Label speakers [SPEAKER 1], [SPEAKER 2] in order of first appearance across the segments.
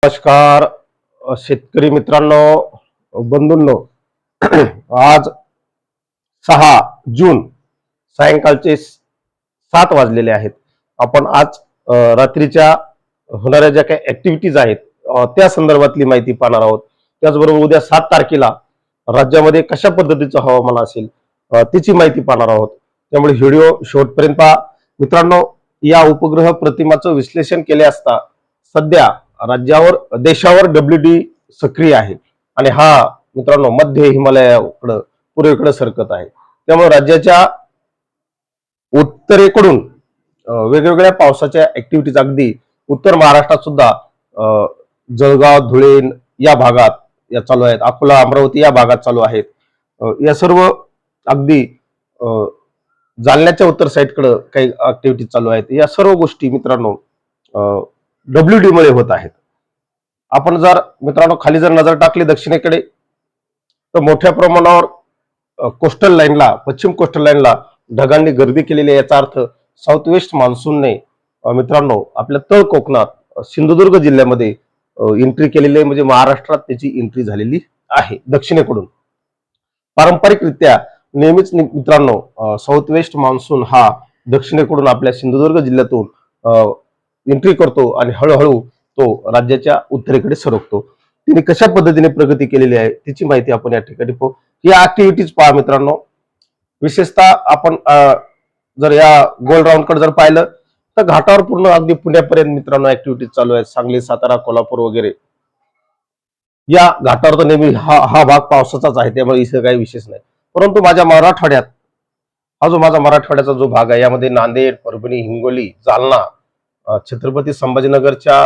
[SPEAKER 1] नमस्कार शेतकरी मित्रांनो, बंधूंनो. आज 6 जून सायंकाळचे 7 वाजलेले आहेत. आपण आज रात्रीच्या होणाऱ्या ज्या काही ऍक्टिव्हिटीज आहेत त्या संदर्भातली माहिती पाहणार आहोत. त्याचबरोबर उद्या 7 तारखेला राज्यामध्ये कशा पद्धतीचं हवामान असेल त्याची माहिती पाहणार आहोत. त्यामुळे व्हिडिओ शेवटपर्यंत पहा. मित्रांनो, या उपग्रह प्रतिमाचं विश्लेषण केले असता सध्या राज्यावर देशावर WD सक्रिय आहे आणि हा मित्रांनो मध्य हिमालयाकडे पूर्वेकडे सरकत आहे. त्यामुळे राज्याच्या उत्तरेकडून वेगवेगळ्या पावसाच्या ऍक्टिव्हिटीज अगदी उत्तर महाराष्ट्रात सुद्धा जळगाव, धुळे या भागात या चालू आहेत. अकोला, अमरावती या भागात चालू आहेत. या सर्व अगदी जालन्याच्या उत्तर साईडकडे काही ऍक्टिव्हिटीज चालू आहेत. या सर्व गोष्टी मित्रांनो WD मुळे होत आहेत. आपण जर मित्रांनो खाली जर नजर टाकली दक्षिणेकडे तर मोठ्या प्रमाणावर कोस्टल लाईनला, पश्चिम कोस्टल लाईनला ढगांनी गर्दी केलेली आहे. याचा अर्थ साऊथ वेस्ट मान्सूनने मित्रांनो आपल्या तळ कोकणात सिंधुदुर्ग जिल्ह्यामध्ये एंट्री केलेली आहे. म्हणजे महाराष्ट्रात त्याची एंट्री झालेली आहे दक्षिणेकडून. पारंपरिकरित्या नेहमीच मित्रांनो साऊथ वेस्ट मान्सून हा दक्षिणेकडून आपल्या सिंधुदुर्ग जिल्ह्यातून एंट्री करतो आणि हळूहळू तो राज्याच्या उत्तरेकडे सरकतो. तिने कशा पद्धतीने प्रगती केलेली आहे त्याची माहिती आपण या ठिकाणी पाहू. या ऍक्टिव्हिटीज पहा मित्रांनो. विशेषतः आपण जर या गोल राऊंड कडे जर पाहिलं तर घाटावर पूर्ण अगदी पुण्यापर्यंत मित्रांनो ऍक्टिव्हिटीज चालू आहेत. सांगली, सातारा, कोल्हापूर वगैरे या घाटावर तर नेहमी हा भाग पावसाचाच आहे, त्यामुळे इथे काही विशेष नाही. परंतु माझ्या मराठवाड्यात हा जो माझा मराठवाड्याचा जो भाग आहे यामध्ये नांदेड, परभणी, हिंगोली, जालना, छत्रपती संभाजीनगरच्या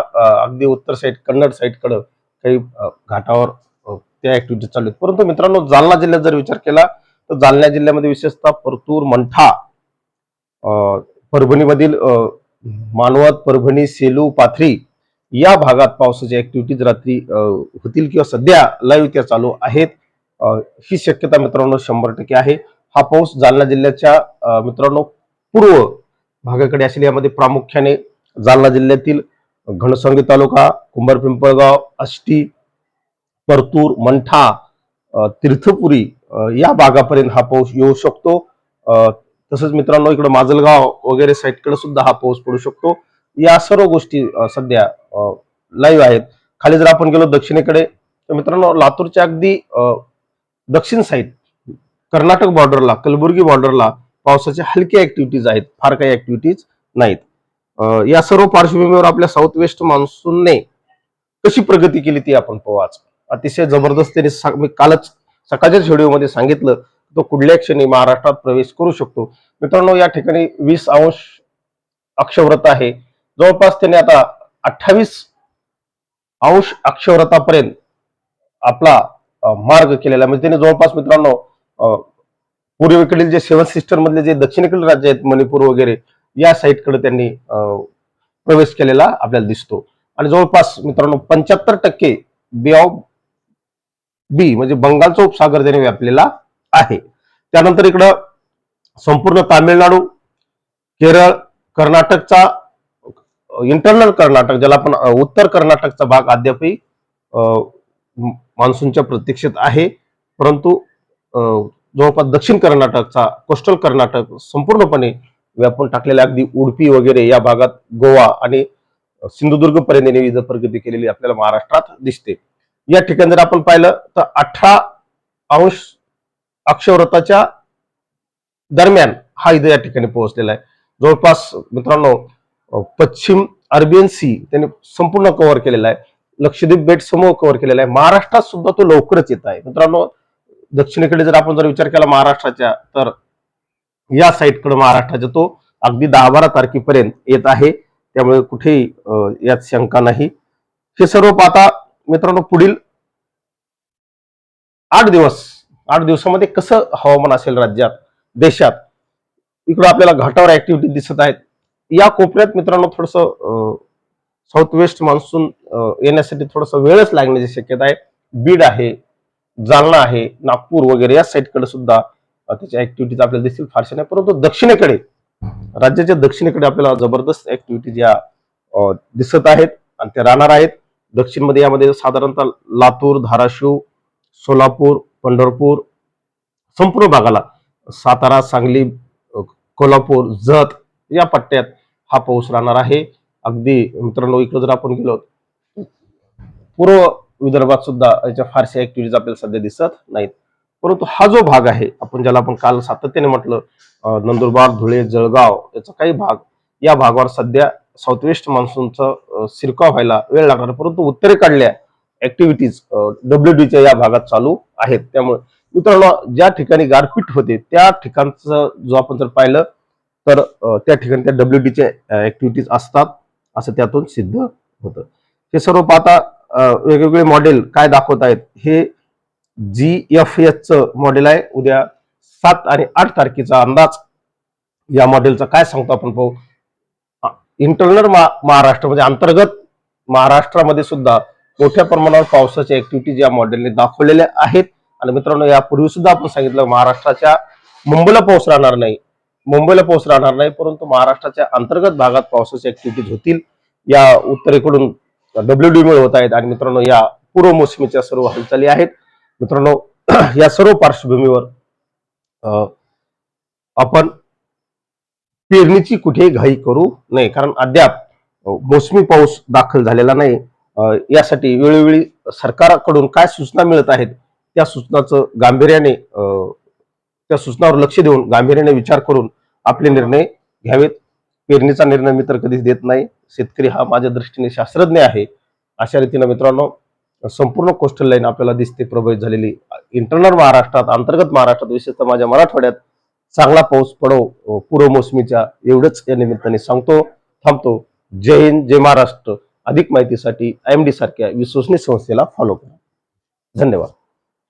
[SPEAKER 1] अगदी उत्तर साईड कन्नड साईडकडे काही घाटावर त्या ऍक्टिव्हिटी चालू आहेत. परंतु मित्रांनो जालना जिल्ह्यात जर विचार केला तर जालना जिल्ह्यामध्ये विशेषतः परतूर, मंठा, परभणीमधील मानवत, परभणी, सेलू, पाथरी या भागात पावसाच्या ऍक्टिव्हिटीज रात्री होतील किंवा सध्या लाईव्ह त्या चालू आहेत. ही शक्यता मित्रांनो 100% आहे. हा पाऊस जालना जिल्ह्याच्या मित्रांनो पूर्व भागाकडे असेल. यामध्ये प्रामुख्याने जालना जिल्ह्यातील घनसंगी तालुका, कुंभार-पिंपळगाव, आष्टी, परतूर, मंठा, तीर्थपुरी या भागापर्यंत हा पाऊस येऊ शकतो. तसंच मित्रांनो इकडे माजलगाव वगैरे साईडकडे सुद्धा हा पाऊस पडू शकतो. या सर्व गोष्टी सध्या लाईव्ह आहेत. खाली जर आपण गेलो दक्षिणेकडे तर मित्रांनो लातूरच्या अगदी दक्षिण साईड कर्नाटक बॉर्डरला, कलबुर्गी बॉर्डरला पावसाच्या हलक्या ऍक्टिव्हिटीज आहेत, फार काही ऍक्टिव्हिटीज नाहीत. या सर्व पार्श्वभूमीवर आपल्या साऊथ वेस्ट मान्सूनने कशी प्रगती केली ती आपण पाहू. आज अतिशय जबरदस्तीने मी कालच सकाळच्याच व्हिडिओमध्ये सांगितलं तो कुठल्या क्षणी महाराष्ट्रात प्रवेश करू शकतो. मित्रांनो या ठिकाणी 20° अक्षव्रत आहे. जवळपास त्याने आता 28° अक्षव्रतापर्यंत आपला मार्ग केलेला. म्हणजे त्याने जवळपास मित्रांनो पूर्वेकडील जे 7 सिस्टर मधले जे दक्षिणेकडील राज्य आहेत, मणिपूर वगैरे या साईडकडे त्यांनी प्रवेश केलेला आपल्याला दिसतो. आणि जवळपास मित्रांनो 75% बे ऑफ बी म्हणजे बंगालचा उपसागर त्याने व्यापलेला आहे. त्यानंतर इकडं संपूर्ण तामिळनाडू, केरळ, कर्नाटकचा इंटरनल कर्नाटक ज्याला आपण उत्तर कर्नाटकचा भाग अद्यापही मान्सूनच्या प्रतीक्षेत आहे. परंतु जवळपास दक्षिण कर्नाटकचा कोस्टल कर्नाटक संपूर्णपणे व्यापून टाकलेल्या अगदी उडपी वगैरे या भागात गोवा आणि सिंधुदुर्ग पर्यंत विविध प्रगती केलेली आपल्याला महाराष्ट्रात दिसते. या ठिकाणी जर आपण पाहिलं तर 18° अक्षव्रताच्या दरम्यान हा इथे या ठिकाणी पोहोचलेला आहे. जवळपास मित्रांनो पश्चिम अरेबियन सी त्याने संपूर्ण कव्हर केलेला आहे. लक्षद्वीप बेट समूह कव्हर केलेला आहे. महाराष्ट्रात सुद्धा तो लवकरच येत आहे. मित्रांनो दक्षिणेकडे जर आपण विचार केला महाराष्ट्राच्या तर या साईडकडे महाराष्ट्राच्या तो अगदी 10-12 तारखेपर्यंत येत आहे. त्यामुळे कुठेही यात शंका नाही. हे सर्व पाहता मित्रांनो पुढील 8 दिवसामध्ये कसं हवामान असेल राज्यात, देशात, इकडे आपल्याला घाटावर ऍक्टिव्हिटी दिसत आहेत. या कोपऱ्यात मित्रांनो थोडस साऊथ वेस्ट मान्सून येण्यासाठी थोडस वेळच लागण्याची शक्यता आहे. बीड आहे, जालना आहे, नागपूर वगैरे या साईडकडे सुद्धा त्याच्या ऍक्टिव्हिटीज आपल्याला दिसतील. फारशा नाही. परंतु दक्षिणेकडे, राज्याच्या दक्षिणेकडे आपल्याला जबरदस्त ऍक्टिव्हिटीज या दिसत आहेत आणि त्या राहणार आहेत. दक्षिणमध्ये यामध्ये साधारणतः लातूर, धाराशिव, सोलापूर, पंढरपूर, संपूर्ण भागाला सातारा, सांगली, कोल्हापूर, जत या पट्ट्यात हा पाऊस राहणार आहे. अगदी मित्रांनो इकडे जर आपण गेलो पूर्व विदर्भात सुद्धा याच्या फारशा ऍक्टिव्हिटीज आपल्याला सध्या दिसत नाहीत. परंतु हा जो भाग आहे आपण ज्याला आपण काल सातत्याने म्हटलं नंदुरबार, धुळे, जळगाव याचा काही भाग, या भागावर सध्या साऊथ वेस्ट मान्सूनचा शिरकाव व्हायला वेळ लागणार, परंतु उत्तरेकडल्या ऍक्टिव्हिटीज डब्ल्यूडीच्या या भागात चालू आहेत. त्यामुळे मित्रांनो ज्या ठिकाणी गारपीट होते त्या ठिकाणचं जो आपण जर पाहिलं तर त्या ठिकाणी त्या डब्ल्यूडीच्या ऍक्टिव्हिटीज असतात असं त्यातून सिद्ध होतं. हे सर्व पाहता वेगवेगळे मॉडेल काय दाखवत आहेत. हे GFS चं मॉडेल आहे. उद्या 7 आणि 8 तारखेचा अंदाज या मॉडेलचा काय सांगतो आपण पाहू. इंटरनल महाराष्ट्र म्हणजे अंतर्गत महाराष्ट्रामध्ये सुद्धा मोठ्या प्रमाणावर पावसाच्या ऍक्टिव्हिटीज या मॉडेलने दाखवलेल्या आहेत. आणि मित्रांनो यापूर्वी सुद्धा आपण सांगितलं महाराष्ट्राच्या मुंबईला पाऊस राहणार नाही, परंतु महाराष्ट्राच्या अंतर्गत भागात पावसाच्या ऍक्टिव्हिटीज होतील. या उत्तरेकडून WD मुळे होत आहेत. आणि मित्रांनो या पूर्व मोसमीच्या सर्व हालचाली आहेत. मित्रांनो या सर्व पार्श्वभूमीवर आपण पेरणीची कुठेही घाई करू नये, कारण अद्याप मोसमी पाऊस दाखल झालेला नाही. यासाठी वेळोवेळी सरकारकडून काय सूचना मिळत आहेत त्या सूचनाचं गांभीर्याने त्या सूचनावर लक्ष देऊन गांभीर्याने विचार करून आपले निर्णय घ्यावेत. पेरणीचा निर्णय मी तर कधीच देत नाही. शेतकरी हा माझ्या दृष्टीने शास्त्रज्ञ आहे. अशा रीतीने मित्रांनो संपूर्ण कोस्टल लाईन आपल्याला दिसते प्रभावित झालेली. इंटरनल महाराष्ट्रात, अंतर्गत महाराष्ट्रात, विशेषतः माझ्या मराठवाड्यात चांगला पाऊस पडो पूर्व मोसमीच्या, एवढंच या निमित्ताने सांगतो. थांबतो. जय हिंद, जय महाराष्ट्र. अधिक माहितीसाठी IMD सारख्या विश्वसनीय संस्थेला फॉलो करा. धन्यवाद.